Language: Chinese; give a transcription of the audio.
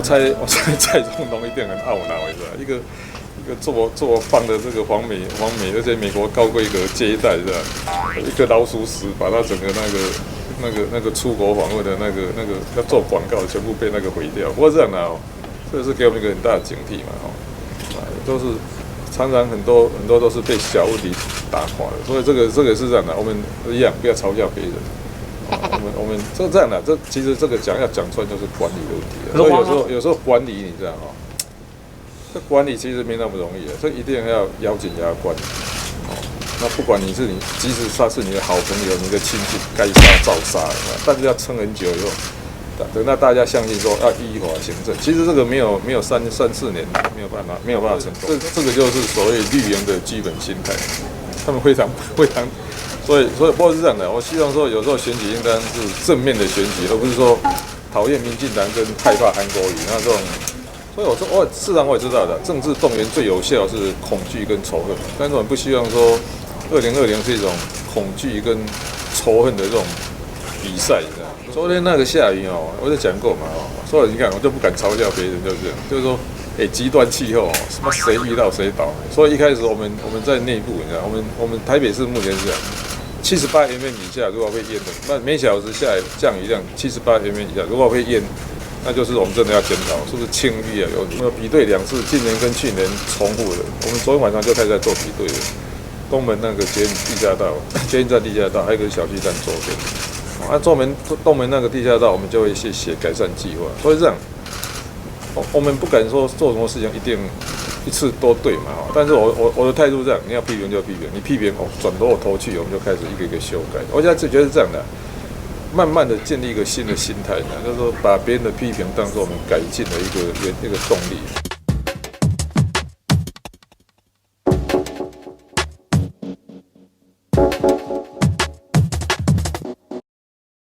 猜蔡总统一定很懊恼，是吧？一个这么棒的这个黄美，而且美国高规格接待，是吧？一个老鼠屎把他整个那个出国访问的那个要做广告，全部被那个毁掉。不过这样的哦，这是给我们一个很大的警惕嘛，都是常常很多都是被小问题打垮的，所以这个是这样的，我们一样不要嘲笑别人。我们这样的，其实这个要讲出来就是管理的问题。所以有时候管理你知道哈，这管理其实没那么容易的，这一定要咬紧牙关。那不管即使他是你的好朋友、你的亲戚，该杀照杀，但是要撑很久以后，等到大家相信说要依法行政，其实这个没有3、4年没有办法成功。这个就是所谓绿营的基本心态，他们非常。所以不过是这样的，我希望说有时候选举应当是正面的选举，而不是说讨厌民进党跟害怕韩国瑜那这种。所以我说，事实上我也知道的，政治动员最有效是恐惧跟仇恨，但是我们不希望说2020是一种恐惧跟仇恨的这种比赛，你知道吗？昨天那个下雨我就讲过嘛所以你看我就不敢嘲笑别人，就是这样，就是说。极端气候什么谁遇到谁倒，所以一开始我们在内部，你知道，我们台北市目前是这样，78mm 以下如果会淹的，那每小时下来降雨量78mm以下，如果会淹，那就是我们真的要检讨是不是清淤啊？有比对2次，今年跟去年重复的，我们昨天晚上就开始在做比对了。东门那个捷运站地下道，还有一个小巨蛋左边，东门那个地下道，我们就会去写改善计划，所以这样。我们不敢说做什么事情一定一次都对嘛，但是我的态度是这样，你要批评就批评，你批评转到我头去，我们就开始一个修改。我现在觉得是这样的，慢慢的建立一个新的心态，就是说把别人的批评当作我们改进的一个动力。